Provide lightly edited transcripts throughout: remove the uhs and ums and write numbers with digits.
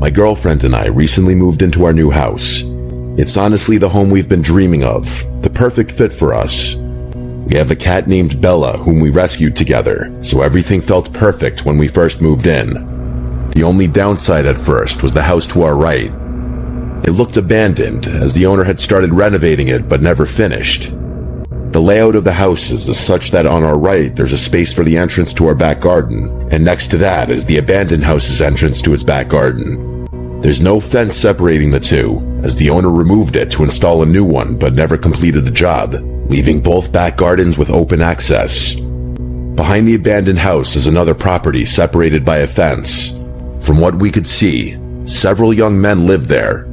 My girlfriend and I recently moved into our new house. It's honestly the home we've been dreaming of, the perfect fit for us. We have a cat named Bella whom we rescued together, so everything felt perfect when we first moved in. The only downside at first was the house to our right. It looked abandoned, as the owner had started renovating it but never finished. The layout of the houses is such that on our right there's a space for the entrance to our back garden, and next to that is the abandoned house's entrance to its back garden. There's no fence separating the two, as the owner removed it to install a new one but never completed the job, leaving both back gardens with open access. Behind the abandoned house is another property separated by a fence. From what we could see, several young men lived there.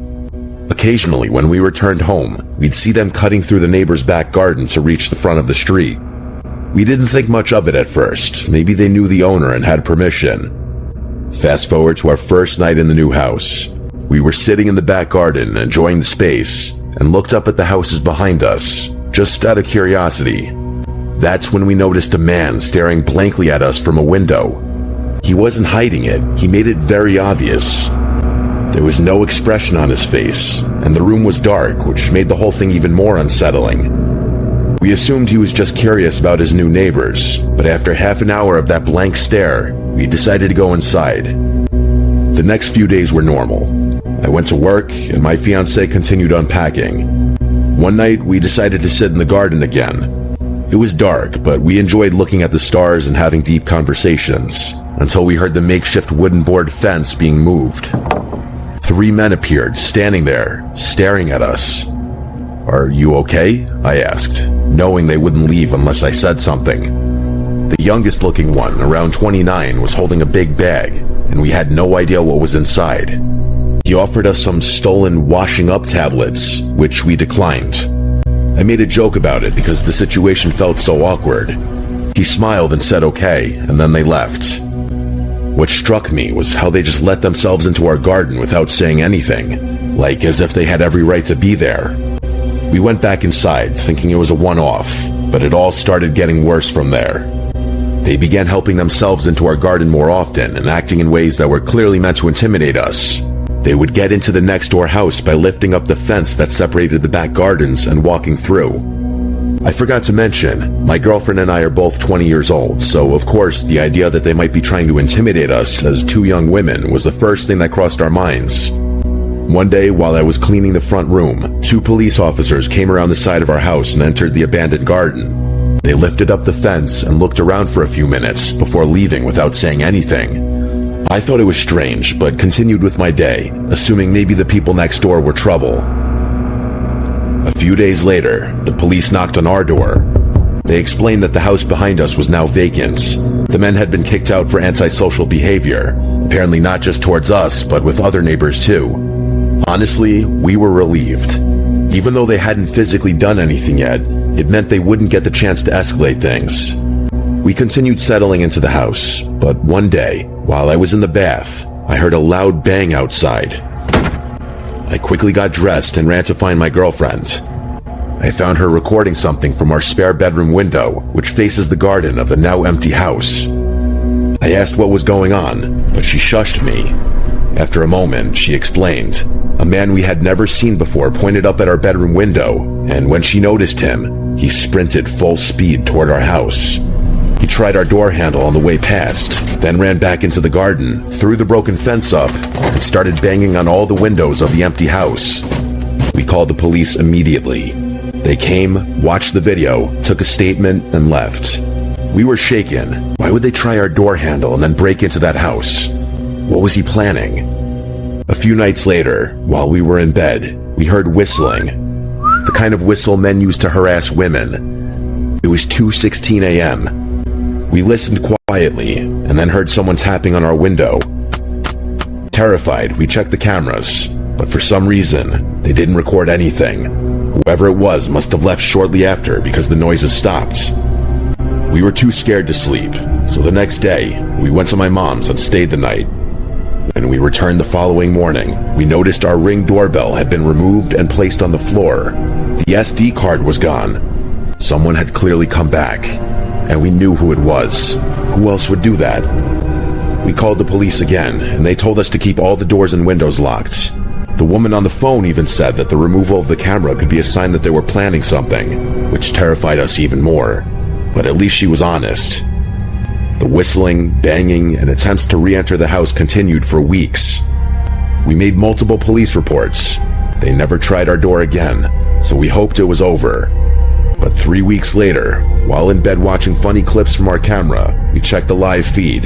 Occasionally, when we returned home, we'd see them cutting through the neighbor's back garden to reach the front of the street. We didn't think much of it at first. Maybe they knew the owner and had permission. Fast forward to our first night in the new house. We were sitting in the back garden, enjoying the space, and looked up at the houses behind us, just out of curiosity. That's when we noticed a man staring blankly at us from a window. He wasn't hiding it, he made it very obvious. There was no expression on his face, and the room was dark, which made the whole thing even more unsettling. We assumed he was just curious about his new neighbors, but after half an hour of that blank stare, we decided to go inside. The next few days were normal. I went to work, and my fiancée continued unpacking. One night, we decided to sit in the garden again. It was dark, but we enjoyed looking at the stars and having deep conversations, until we heard the makeshift wooden board fence being moved. 3 men appeared, standing there, staring at us. "Are you okay?" I asked, knowing they wouldn't leave unless I said something. The youngest looking one, around 29, was holding a big bag, and we had no idea what was inside. He offered us some stolen washing up tablets, which we declined. I made a joke about it because the situation felt so awkward. He smiled and said okay, and then they left. What struck me was how they just let themselves into our garden without saying anything, like as if they had every right to be there. We went back inside, thinking it was a one-off, but it all started getting worse from there. They began helping themselves into our garden more often and acting in ways that were clearly meant to intimidate us. They would get into the next door house by lifting up the fence that separated the back gardens and walking through. I forgot to mention, my girlfriend and I are both 20 years old, so of course the idea that they might be trying to intimidate us as 2 young women was the first thing that crossed our minds. One day, while I was cleaning the front room, 2 police officers came around the side of our house and entered the abandoned garden. They lifted up the fence and looked around for a few minutes before leaving without saying anything. I thought it was strange, but continued with my day, assuming maybe the people next door were trouble. A few days later, the police knocked on our door. They explained that the house behind us was now vacant. The men had been kicked out for antisocial behavior, apparently not just towards us, but with other neighbors too. Honestly, we were relieved. Even though they hadn't physically done anything yet, it meant they wouldn't get the chance to escalate things. We continued settling into the house, but one day, while I was in the bath, I heard a loud bang outside. I quickly got dressed and ran to find my girlfriend. I found her recording something from our spare bedroom window, which faces the garden of the now empty house. I asked what was going on, but she shushed me. After a moment, she explained. A man we had never seen before pointed up at our bedroom window, and when she noticed him, he sprinted full speed toward our house. He tried our door handle on the way past, then ran back into the garden, threw the broken fence up, and started banging on all the windows of the empty house. We called the police immediately. They came, watched the video, took a statement, and left. We were shaken. Why would they try our door handle and then break into that house? What was he planning? A few nights later, while we were in bed, we heard whistling. The kind of whistle men use to harass women. It was 2:16 a.m. We listened quietly, and then heard someone tapping on our window. Terrified, we checked the cameras, but for some reason, they didn't record anything. Whoever it was must have left shortly after because the noises stopped. We were too scared to sleep, so the next day, we went to my mom's and stayed the night. When we returned the following morning, we noticed our Ring doorbell had been removed and placed on the floor. The SD card was gone. Someone had clearly come back, and we knew who it was. Who else would do that? We called the police again, and they told us to keep all the doors and windows locked. The woman on the phone even said that the removal of the camera could be a sign that they were planning something, which terrified us even more. But at least she was honest. The whistling, banging, and attempts to re-enter the house continued for weeks. We made multiple police reports. They never tried our door again, so we hoped it was over. But 3 weeks later, while in bed watching funny clips from our camera, we checked the live feed.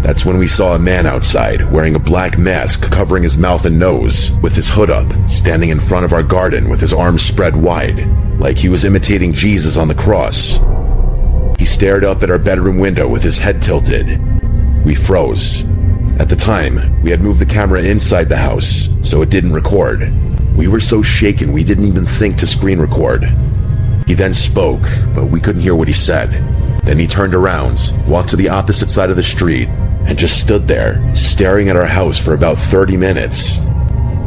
That's when we saw a man outside, wearing a black mask covering his mouth and nose, with his hood up, standing in front of our garden with his arms spread wide, like he was imitating Jesus on the cross. He stared up at our bedroom window with his head tilted. We froze. At the time, we had moved the camera inside the house, so it didn't record. We were so shaken we didn't even think to screen record. He then spoke, but we couldn't hear what he said. Then he turned around, walked to the opposite side of the street, and just stood there, staring at our house for about 30 minutes.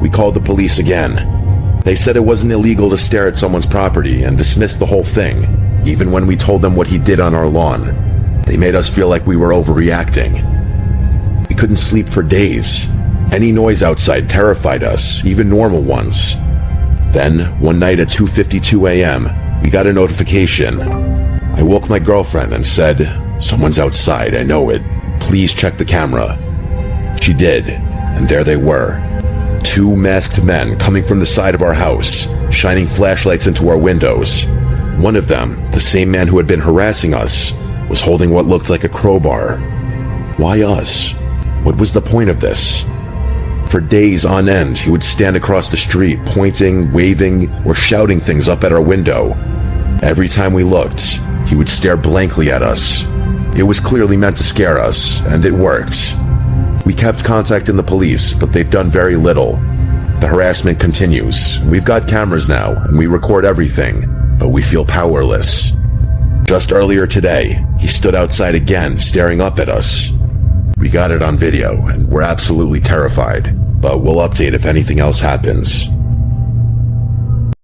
We called the police again. They said it wasn't illegal to stare at someone's property and dismissed the whole thing, even when we told them what he did on our lawn. They made us feel like we were overreacting. We couldn't sleep for days. Any noise outside terrified us, even normal ones. Then, one night at 2:52 a.m., we got a notification. I woke my girlfriend and said, "Someone's outside, I know it. Please check the camera." She did, and there they were. 2 masked men coming from the side of our house, shining flashlights into our windows. One of them, the same man who had been harassing us, was holding what looked like a crowbar. Why us? What was the point of this? For days on end, he would stand across the street, pointing, waving, or shouting things up at our window. Every time we looked, he would stare blankly at us. It was clearly meant to scare us, and it worked. We kept contacting the police, but they've done very little. The harassment continues. We've got cameras now, and we record everything, but we feel powerless. Just earlier today, he stood outside again, staring up at us. We got it on video, and we're absolutely terrified, but we'll update if anything else happens.